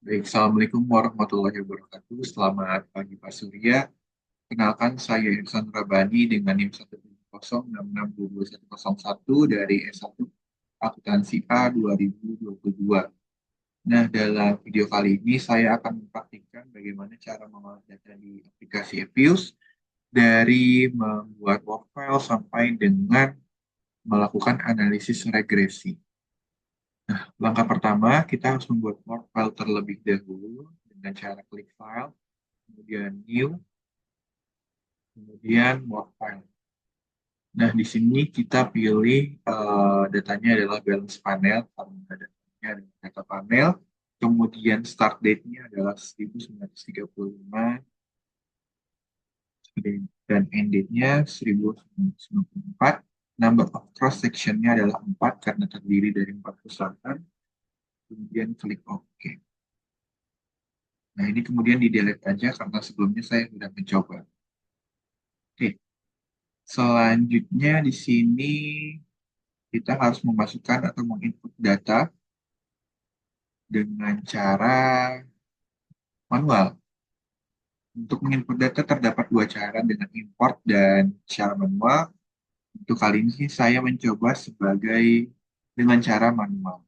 Baik, Assalamualaikum warahmatullahi wabarakatuh. Selamat pagi Pak Surya. Kenalkan saya Ihsan Rabani dengan NIM 17066222101 dari S1 Akuntansi A 2022. Nah, dalam video kali ini saya akan mempraktikkan bagaimana cara mengolah data di aplikasi Epius dari membuat work file sampai dengan melakukan analisis regresi. Nah, langkah pertama kita harus membuat work file terlebih dahulu dengan cara klik file, kemudian new, kemudian work file. Nah, di sini kita pilih datanya adalah balance panel, karena datanya adalah data panel, kemudian start date-nya adalah 1935, dan end date-nya 1994, number of cross section-nya adalah 4 karena terdiri dari 4 perusahaan, kemudian klik OK. Nah, ini kemudian di-delete aja karena sebelumnya saya sudah mencoba. Oke, selanjutnya di sini kita harus memasukkan atau menginput data dengan cara manual. Untuk menginput data terdapat dua cara, dengan import dan cara manual. Untuk kali ini saya mencoba dengan cara manual.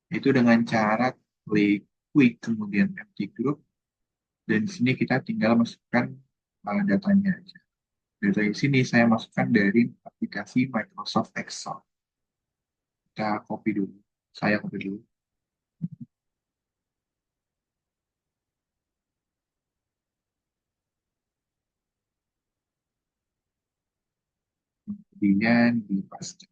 Itu dengan cara klik quick kemudian empty group, dan di sini kita tinggal masukkan datanya aja. Data di sini saya masukkan dari aplikasi Microsoft Excel. Kita copy dulu. Saya copy dulu. Kemudian dipaste.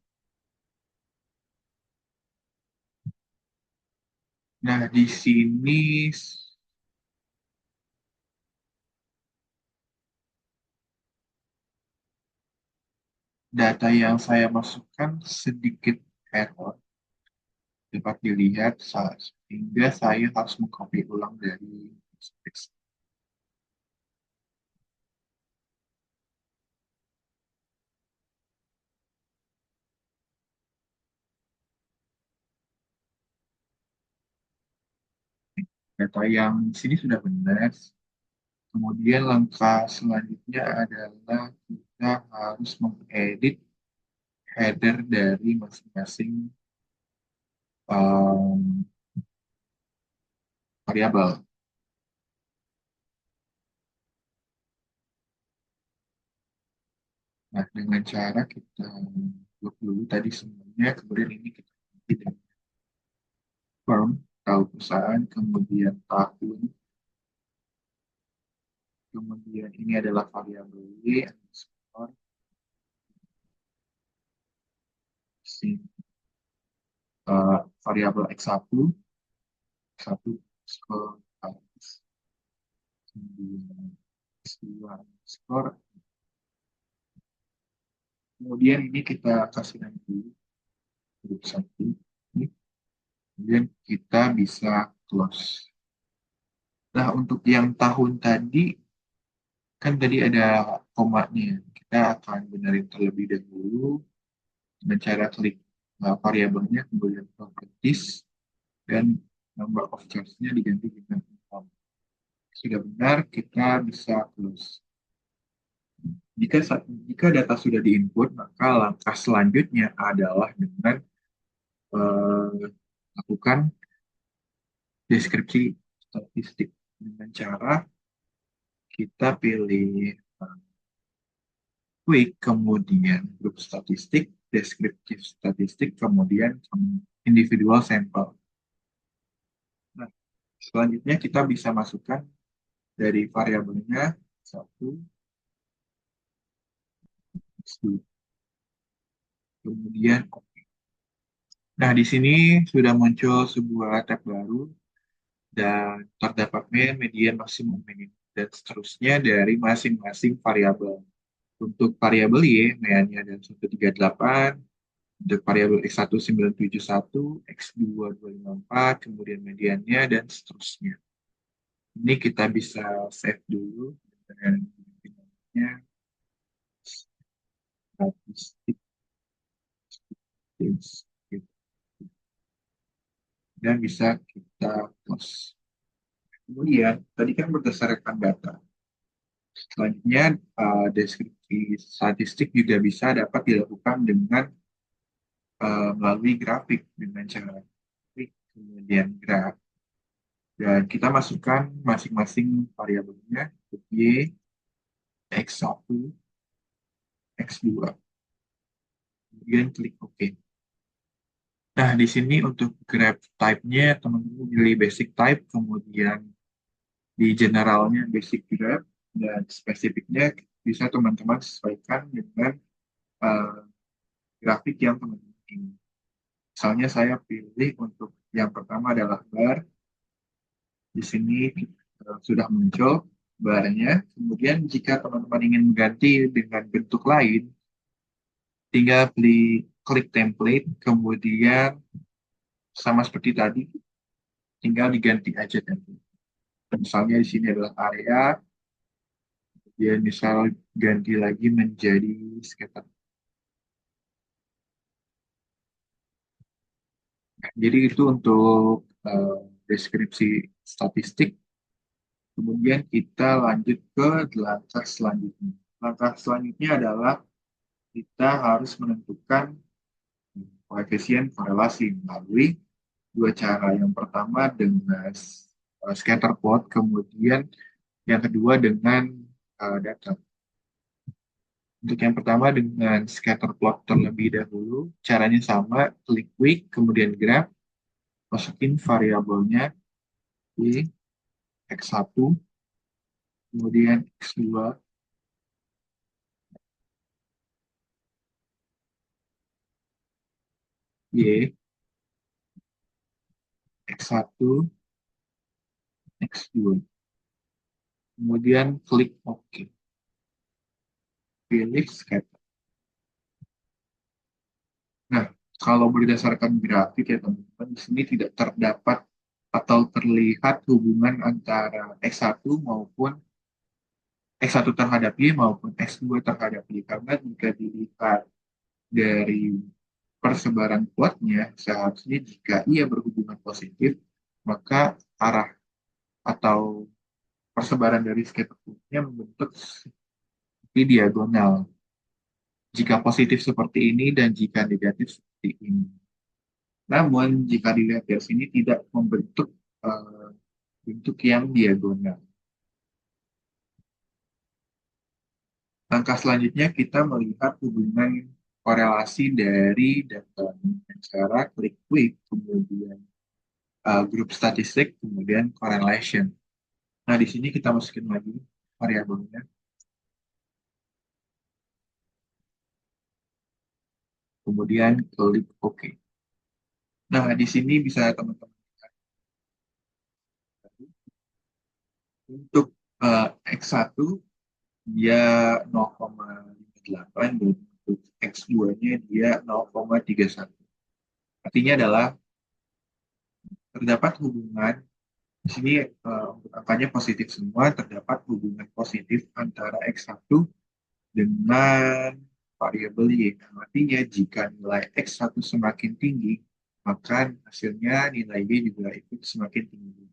Nah, di sini data yang saya masukkan sedikit error dapat dilihat sehingga saya harus mengcopy ulang dari teks. Data yang di sini sudah benar. Kemudian langkah selanjutnya adalah kita harus mengedit header dari masing-masing um, variabel. Nah, dengan cara kita buat dulu tadi semuanya, kemudian ini kita ganti dengan firm, tahu perusahaan, kemudian tahun, kemudian ini adalah variabel Y underscore si variabel X1 satu skor kemudian X2 skor, kemudian ini kita kasih nanti grup satu ini, kemudian kita bisa close. Nah, untuk yang tahun tadi kan tadi ada komanya, kita akan benerin terlebih dahulu dengan cara klik variabelnya, kemudian properties, dan number of charge-nya diganti dengan income. Sudah benar, kita bisa close. Jika data sudah diinput, maka langkah selanjutnya adalah dengan lakukan deskripsi statistik dengan cara kita pilih quick, kemudian grup statistik, deskriptif statistik, kemudian individual sampel. Nah, selanjutnya kita bisa masukkan dari variabelnya satu, kemudian nah, di sini sudah muncul sebuah tab baru dan terdapat median, maksimum, minimum, dan seterusnya dari masing-masing variabel. Untuk variabel Y, mediannya ada 138, untuk variabel X1 971, X2 254, kemudian mediannya, dan seterusnya. Ini kita bisa save dulu dengan namanya statistik, dan bisa kita close. Kemudian, tadi kan berdasarkan data. Selanjutnya, deskripsi statistik juga bisa dapat dilakukan dengan melalui grafik dengan cara klik, kemudian graf. Dan kita masukkan masing-masing variabelnya, Y, X1, X2. Kemudian klik OK. Nah, di sini untuk graph type-nya, teman-teman pilih basic type, kemudian di generalnya basic graph, dan spesifiknya bisa teman-teman sesuaikan dengan eh, grafik yang teman-teman ingin. Misalnya saya pilih untuk yang pertama adalah bar. Di sini sudah muncul barnya. Kemudian jika teman-teman ingin mengganti dengan bentuk lain, tinggal klik template, kemudian sama seperti tadi, tinggal diganti aja template. Misalnya di sini adalah area, dia misal ganti lagi menjadi scatter. Jadi itu untuk deskripsi statistik. Kemudian kita lanjut ke langkah selanjutnya. Langkah selanjutnya adalah kita harus menentukan koefisien korelasi melalui dua cara. Yang pertama dengan scatter plot, kemudian yang kedua dengan data. Untuk yang pertama dengan scatter plot terlebih dahulu, caranya sama, klik quick, kemudian graph, masukin variabelnya Y, X1, kemudian X2, Y, X1, X2. Kemudian klik OK. Pilih scatter. Nah, kalau berdasarkan grafik ya teman-teman, di sini tidak terdapat atau terlihat hubungan antara X1 maupun X1 terhadap Y maupun X2 terhadap Y. Karena jika dilihat dari persebaran kuatnya, seharusnya jika ia berhubungan positif, maka arah atau persebaran dari scatter plotnya membentuk di diagonal. Jika positif seperti ini dan jika negatif seperti ini. Namun jika dilihat dari sini tidak membentuk eh, bentuk yang diagonal. Langkah selanjutnya kita melihat hubungan korelasi dari data dengan cara klik quick, kemudian grup statistik, kemudian correlation. Nah, di sini kita masukin lagi variabelnya, kemudian klik OK. Nah, di sini bisa teman-teman lihat untuk X1 dia 0,58 dan untuk X2-nya dia 0,31. Artinya adalah terdapat hubungan di sini untuk angkanya positif semua, terdapat hubungan positif antara X1 dengan variabel Y. Artinya jika nilai X1 semakin tinggi, maka hasilnya nilai Y juga ikut semakin tinggi.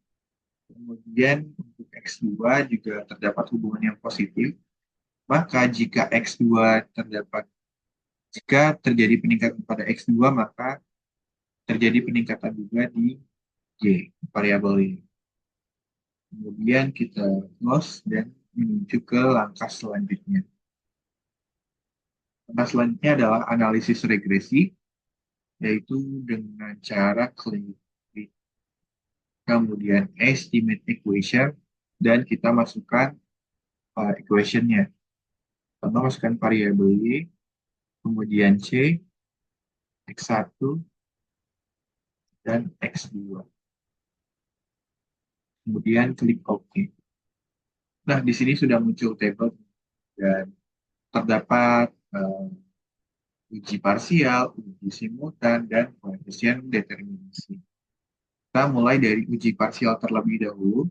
Kemudian untuk X2 juga terdapat hubungan yang positif, maka jika terjadi peningkatan pada X2, maka terjadi peningkatan juga di Y, variabel Y. Kemudian kita close dan menuju ke langkah selanjutnya. Langkah selanjutnya adalah analisis regresi, yaitu dengan cara klik, kemudian estimate equation, dan kita masukkan equationnya. Kita masukkan variabel Y, kemudian C, X1, dan X2. Kemudian klik OK. Nah, di sini sudah muncul tabel dan terdapat uji parsial, uji simultan, dan koefisien determinasi. Kita mulai dari uji parsial terlebih dahulu.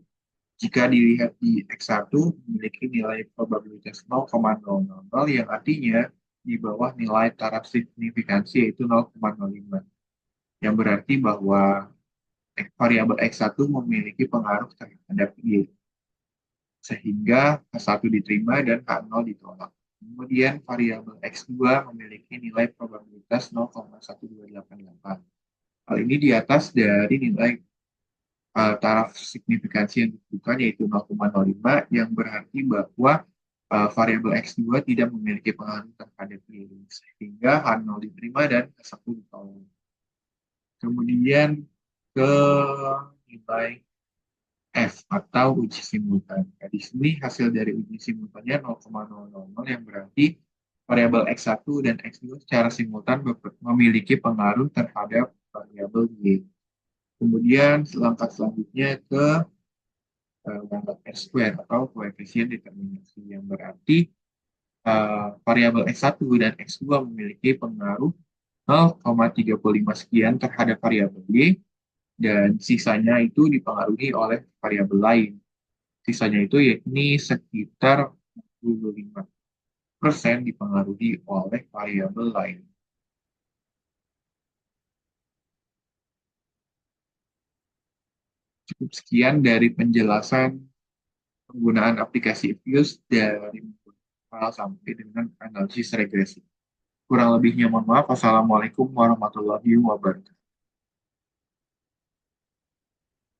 Jika dilihat di X1 memiliki nilai probabilitas 0,000 yang artinya di bawah nilai taraf signifikansi yaitu 0,05. Yang berarti bahwa variabel X1 memiliki pengaruh terhadap Y, sehingga H1 diterima dan H0 ditolak. Kemudian variabel X2 memiliki nilai probabilitas 0,1288. Hal ini di atas dari nilai taraf signifikansi yang ditentukan yaitu 0,05 yang berarti bahwa variabel X2 tidak memiliki pengaruh terhadap Y, sehingga H0 diterima dan H1 ditolak. Kemudian ke nilai F atau uji simultan. Nah, di sini hasil dari uji simultannya 0,000 yang berarti variabel X1 dan X2 secara simultan memiliki pengaruh terhadap variabel Y. Kemudian langkah selanjutnya ke R square atau koefisien determinasi yang berarti variabel X1 dan X2 memiliki pengaruh 0,35 sekian terhadap variabel Y dan sisanya itu dipengaruhi oleh variabel lain. Sisanya itu yakni sekitar 25% dipengaruhi oleh variabel lain. Cukup sekian dari penjelasan penggunaan aplikasi Fuse dari hal sampai dengan analisis regresi. Kurang lebihnya mohon maaf. Wassalamualaikum warahmatullahi wabarakatuh.